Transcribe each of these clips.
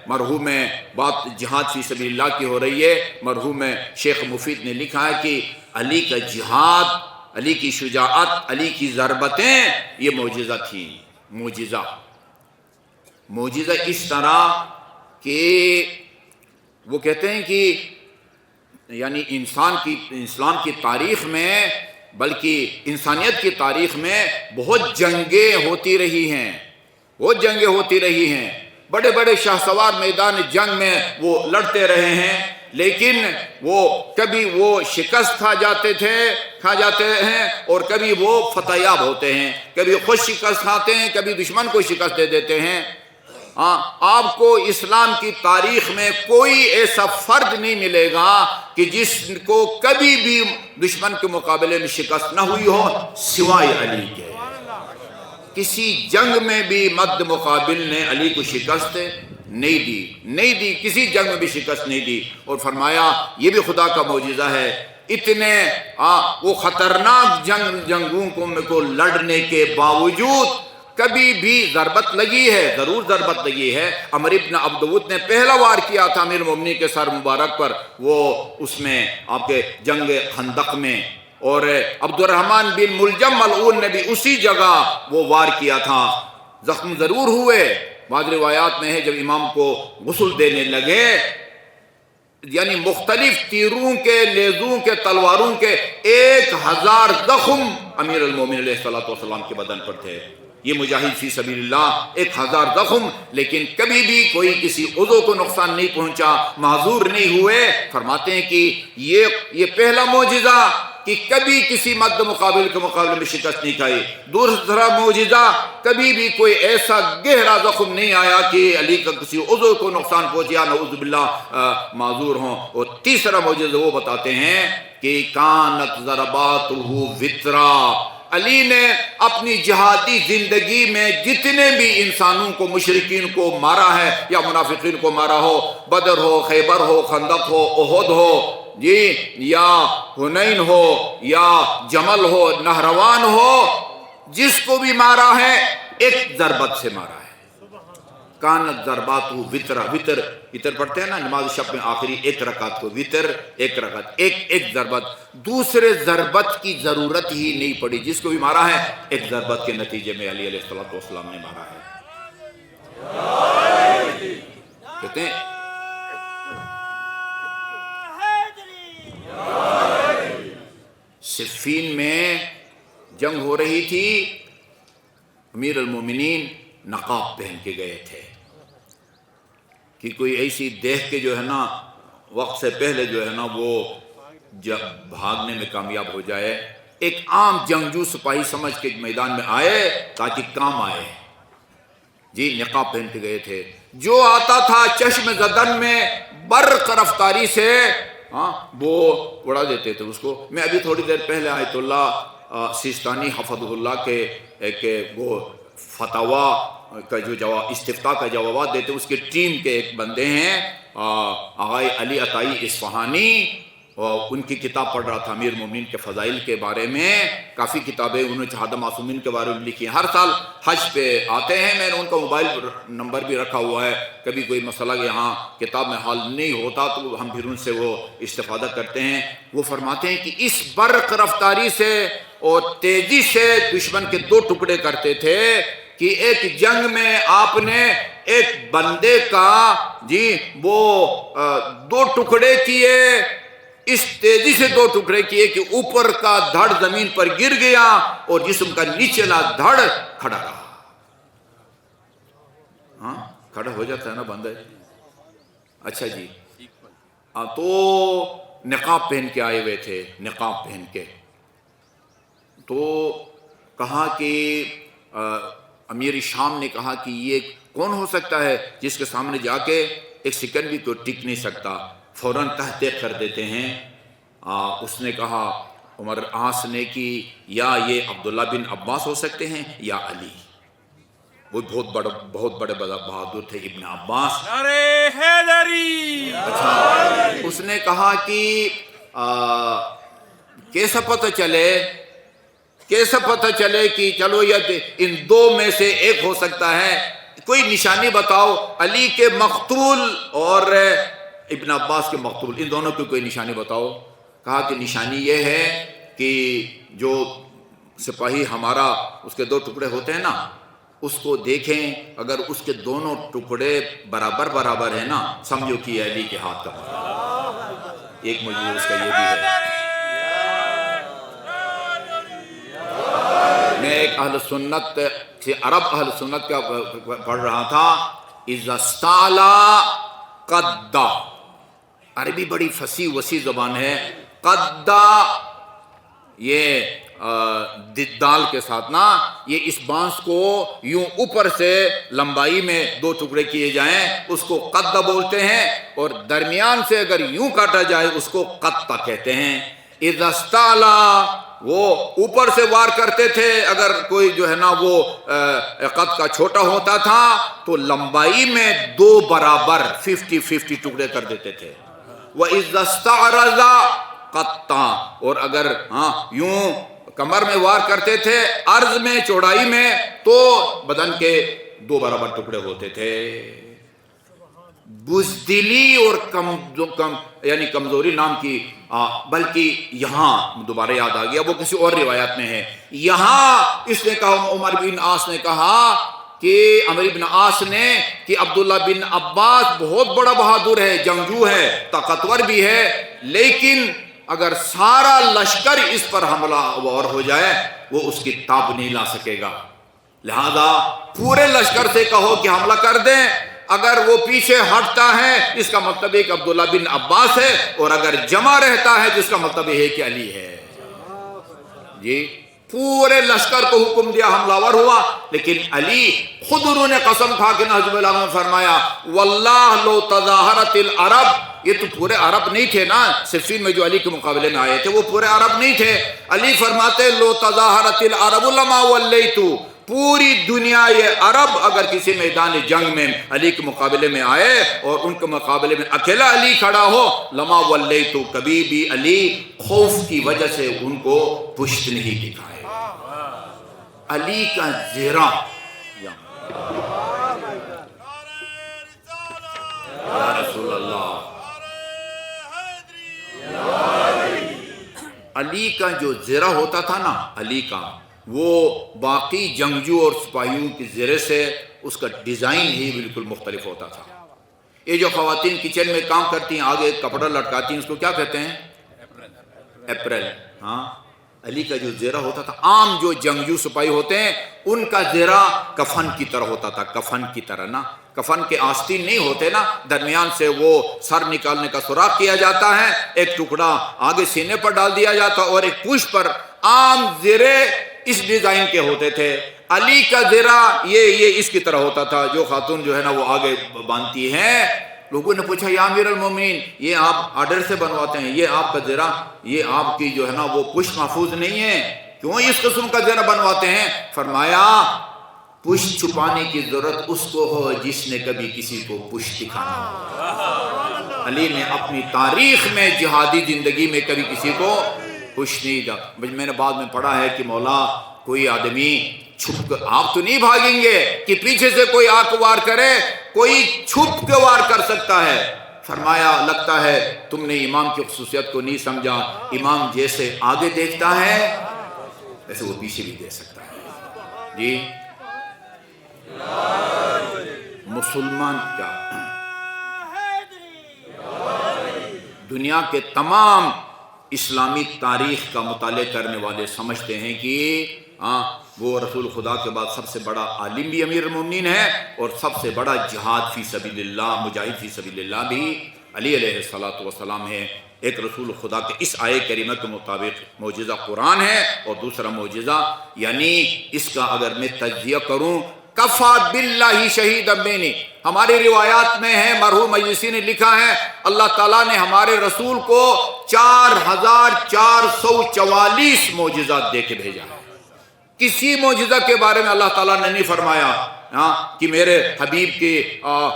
مرحوم بات جہاد فی سبیل اللہ کی ہو رہی ہے، مرحوم شیخ مفید نے لکھا ہے کہ علی کا جہاد، علی کی شجاعت، علی کی ضربتیں یہ معجزہ تھی، معجزہ اس طرح کہ وہ کہتے ہیں کہ یعنی اسلام کی تاریخ میں، بلکہ انسانیت کی تاریخ میں بہت جنگیں ہوتی رہی ہیں، بڑے بڑے شاہ سوار میدان جنگ میں وہ لڑتے رہے ہیں، لیکن وہ کبھی وہ شکست کھا جاتے ہیں اور کبھی وہ فتح یاب ہوتے ہیں، کبھی خود شکست کھاتے ہیں، کبھی دشمن کو شکست دے دیتے ہیں۔ آپ کو اسلام کی تاریخ میں کوئی ایسا فرد نہیں ملے گا کہ جس کو کبھی بھی دشمن کے مقابلے میں شکست نہ ہوئی ہو سوائے علی کے۔ کسی جنگ میں بھی مد مقابل نے علی کو شکست نہیں دی، کسی جنگ میں بھی شکست نہیں دی، اور فرمایا یہ بھی خدا کا معجزہ ہے، اتنے وہ خطرناک جنگوں کو لڑنے کے باوجود کبھی بھی ضربت لگی ہے، ضرور ضربت لگی ہے۔ عمر ابن عبدود نے پہلا وار کیا تھا امیر المومنین کے سر مبارک پر، وہ اس میں آپ کے جنگ خندق میں، اور عبد الرحمن بن ملجم ملعون نے بھی اسی جگہ وہ وار کیا تھا، زخم ضرور ہوئے۔ بعض روایات میں ہے جب امام کو غسل دینے لگے، یعنی مختلف تیروں کے، نیزوں کے، تلواروں کے 1000 زخم امیر المومنین علیہ السلام کے بدن پر تھے۔ یہ مجاہد فی سبیل اللہ 1000 زخم، لیکن کبھی بھی کوئی کسی عضو کو نقصان نہیں پہنچا، معذور نہیں ہوئے۔ فرماتے ہیں کہ یہ پہلا معجزہ کہ کبھی کسی مد مقابل کے مقابلے میں شکست نہیں کھائی۔ دوسرا معجزہ، کبھی بھی کوئی ایسا گہرا زخم نہیں آیا کہ علی کا کسی عضو کو نقصان پہنچیا، نعوذ باللہ معذور ہوں۔ اور تیسرا معجزہ وہ بتاتے ہیں کہ کانت ضرباتہ وطرا، علی نے اپنی جہادی زندگی میں جتنے بھی انسانوں کو، مشرکین کو مارا ہے یا منافقین کو مارا ہو، بدر ہو، خیبر ہو، خندق ہو، احد ہو جی، یا حنین ہو، یا جمل ہو، نہروان ہو، جس کو بھی مارا ہے ایک ضربت سے مارا ہے۔ کانت ضرباتہ وطرا، وطر پڑھتے ہیں نا نماز شب میں آخری ایک رکعت کو، وطر ایک رکعت، ایک ضربت، دوسرے ضربت کی ضرورت ہی نہیں پڑی، جس کو بھی مارا ہے ایک ضربت کے نتیجے میں علی علیہ السلام نے مارا ہے۔ کہتے ہیں صفین میں جنگ ہو رہی تھی، امیر المومنین نقاب پہن کے گئے تھے کہ کوئی ایسی دیکھ کے جو ہے نا وقت سے پہلے جو ہے نا وہ جب بھاگنے میں کامیاب ہو جائے، ایک عام جنگجو سپاہی سمجھ کے میدان میں آئے تاکہ کام آئے جی، نقاب پہن کے گئے تھے۔ جو آتا تھا چشم زدن میں برق رفتاری سے وہ اڑا دیتے تھے اس کو۔ میں ابھی تھوڑی دیر پہلے آیت اللہ سیستانی حفظہ اللہ کے ایک وہ فتاوی کا جو استفتاء کا جوابات دیتے، اس کی ٹیم کے ایک بندے ہیں آغا علی عطائی اصفہانی، اور ان کی کتاب پڑھ رہا تھا امیر مومنین کے فضائل کے بارے میں۔ کافی کتابیں انہوں نے شہداء معصومین کے بارے میں لکھی ہیں، ہر سال حج پہ آتے ہیں، میں نے ان کا موبائل نمبر بھی رکھا ہوا ہے، کبھی کوئی مسئلہ یہاں کتاب میں حل نہیں ہوتا تو ہم پھر ان سے وہ استفادہ کرتے ہیں۔ وہ فرماتے ہیں کہ اس برق رفتاری سے اور تیزی سے دشمن کے 2 ٹکڑے کرتے تھے کہ ایک جنگ میں آپ نے ایک بندے کا جی وہ 2 ٹکڑے کیے، اس تیزی سے 2 ٹکڑے کیے کہ اوپر کا دھڑ زمین پر گر گیا اور جسم کا نچلا دھڑ کھڑا رہا۔ کھڑا ہو جاتا ہے نا بندہ۔ اچھا جی، تو نقاب پہن کے آئے ہوئے تھے، نقاب پہن کے، تو کہا کہ امیر شام نے کہا کہ یہ کون ہو سکتا ہے جس کے سامنے جا کے ایک سیکنڈ بھی تو ٹک نہیں سکتا، فوراً تحقیق کر دیتے ہیں۔ اس نے کہا عمر عاص نے کہ یا یہ عبداللہ بن عباس ہو سکتے ہیں یا علی، وہ بہت بڑے بہادر تھے ابن عباس۔ نعرہ حیدری! اچھا، اس نے کہا کہ کیسا پتہ چلے کہ چلو یہ ان 2 میں سے ایک ہو سکتا ہے۔ کوئی نشانی بتاؤ علی کے مقتول اور ابن عباس کے مقتول، ان دونوں کی کوئی نشانی بتاؤ۔ کہا کہ نشانی یہ ہے کہ جو سپاہی ہمارا اس کے 2 ٹکڑے ہوتے ہیں نا، اس کو دیکھیں، اگر اس کے دونوں ٹکڑے برابر برابر ہیں نا، سمجھو کہ یہ علی کے ہاتھ کا ہے۔ ایک موجود اس کا یہ بھی ہے۔ میں ایک اہل سنت سے عرب اہل سنت کا پڑھ رہا تھا، اذا استعلا قدا، عربی بڑی فصیح وسیع زبان ہے۔ قدا یہ دال کے ساتھ نا، یہ اس بانس کو یوں اوپر سے لمبائی میں 2 ٹکڑے کیے جائیں اس کو قدا بولتے ہیں، اور درمیان سے اگر یوں کاٹا جائے اس کو قطع کہتے ہیں۔ اذا استعلا، وہ اوپر سے وار کرتے تھے، اگر کوئی جو ہے نا وہ قد کا چھوٹا ہوتا تھا تو لمبائی میں 2 برابر 50-50 ٹکڑے کر دیتے تھے۔ وَإِذَا اسْتَعْرَضَ قَطَّعَ، اور اگر یوں کمر میں وار کرتے تھے عرض میں چوڑائی میں تو بدن کے 2 برابر ٹکڑے ہوتے تھے۔ بزدلی اور یعنی کمزوری نام کی، بلکہ یہاں دوبارہ یاد آ گیا، وہ کسی اور روایت میں ہے، یہاں اس نے کہا، عمر بن عاص نے کہا کہ عمر بن عاص نے کہ عبداللہ بن عباس بہت بڑا بہادر ہے، جنگجو ہے، طاقتور بھی ہے، لیکن اگر سارا لشکر اس پر حملہ آور ہو جائے وہ اس کی تاب نہیں لا سکے گا، لہذا پورے لشکر سے کہو کہ حملہ کر دیں۔ اگر وہ پیچھے ہٹتا ہے اس کا مطلب ہے کہ عبداللہ بن عباس ہے، اور اگر جمع رہتا ہے تو اس کا مطلب یہ ہے کہ علی ہے۔ جی پورے لشکر کو حکم دیا، حملہ آور ہوا، لیکن علی خود انہوں نے قسم کھا کے نحج البلاغہ میں فرمایا، واللہ لو تظاہرت العرب، یہ تو پورے عرب نہیں تھے نا، صفین میں جو علی کے مقابلے میں آئے تھے وہ پورے عرب نہیں تھے۔ علی فرماتے لو تظاہرت العرب لما ولیتو، پوری دنیا یہ عرب اگر کسی میدان جنگ میں علی کے مقابلے میں آئے اور ان کے مقابلے میں اکیلا علی کھڑا ہو، لما ولیتو، کبھی بھی علی خوف کی وجہ سے ان کو پشت نہیں دکھائے۔ علی کا زیرہ، یا رسول اللہ، علی کا جو زیرہ ہوتا تھا نا، علی کا وہ باقی جنگجو اور سپاہیوں کے زیرے سے اس کا ڈیزائن ہی بالکل مختلف ہوتا تھا۔ یہ جو خواتین کچن میں کام کرتی ہیں، آگے کپڑا لٹکاتی ہیں، اس کو کیا کہتے ہیں؟ اپریل۔ ہاں، علی کا جو زیرہ ہوتا تھا، عام جو جنگجو سپاہی ہوتے ہیں ان کا زیرہ کفن کی طرح ہوتا تھا، کفن کی طرح نا، کفن کے آستین نہیں ہوتے نا، درمیان سے وہ سر نکالنے کا سوراخ کیا جاتا ہے، ایک ٹکڑا آگے سینے پر ڈال دیا جاتا اور ایک پوچھ پر، عام زیرے اس ڈیزائن کے ہوتے تھے۔ علی کا زیرہ یہ اس کی طرح ہوتا تھا، جو خاتون جو ہے نا وہ آگے باندھتی ہیں۔ لوگوں نے پوچھا یا امیر المومنین، یہ آپ آرڈر سے بنواتے ہیں، یہ آپ کا زیرہ، یہ آپ کی جو ہے نا وہ پشت محفوظ نہیں ہے، کیوں اس قسم کا زیرہ بنواتے ہیں؟ فرمایا پشت چھپانے کی ضرورت اس کو ہو جس نے کبھی کسی کو پشت دکھانا ہو۔ علی نے اپنی تاریخ میں جہادی زندگی میں کبھی کسی کو پشت نہیں دا۔ میں نے بعد میں پڑھا ہے کہ مولا کوئی آدمی چھپ کر، آپ تو نہیں بھاگیں گے کہ پیچھے سے کوئی آ کے وار کرے، کوئی چھپ کے وار کر سکتا ہے۔ فرمایا لگتا ہے تم نے امام کی خصوصیت کو نہیں سمجھا، امام جیسے آگے دیکھتا ہے ویسے وہ پیچھے بھی دیکھ سکتا ہے۔ جی مسلمان کیا دنیا کے تمام اسلامی تاریخ کا مطالعہ کرنے والے سمجھتے ہیں کہ وہ رسول خدا کے بعد سب سے بڑا عالم بھی امیر المومنین ہے، اور سب سے بڑا جہاد فی سبیل اللہ، مجاہد فی سبیل اللہ بھی علی علیہ الصلوۃ والسلام ہے۔ ایک رسول خدا کے اس آیے کریمہ کے مطابق معجزہ قرآن ہے، اور دوسرا معجزہ یعنی اس کا اگر میں تجزیہ کروں، کفا باللہ شہیدا بینی، ہماری روایات میں ہے، مرحوم مجلسی نے لکھا ہے، اللہ تعالیٰ نے ہمارے رسول کو 4444 معجزات دے کے بھیجا ہے۔ کسی معجزہ کے بارے میں اللہ تعالیٰ نے نہیں فرمایا کہ میرے حبیب کی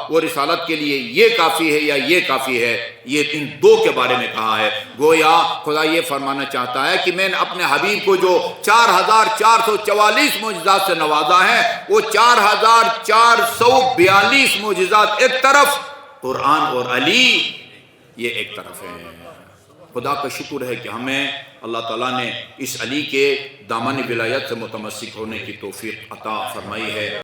وہ رسالت کے لیے یہ کافی ہے یا یہ کافی ہے، یہ ان دو کے بارے میں کہا ہے۔ گویا خدا یہ فرمانا چاہتا ہے کہ میں نے اپنے حبیب کو جو 4444 معجزات سے نوازا ہے، وہ 4442 معجزات ایک طرف، قرآن اور علی یہ ایک طرف ہے۔ خدا کا شکر ہے کہ ہمیں اللہ تعالیٰ نے اس علی کے دامن ولایت سے متمسک ہونے کی توفیق عطا فرمائی ہے۔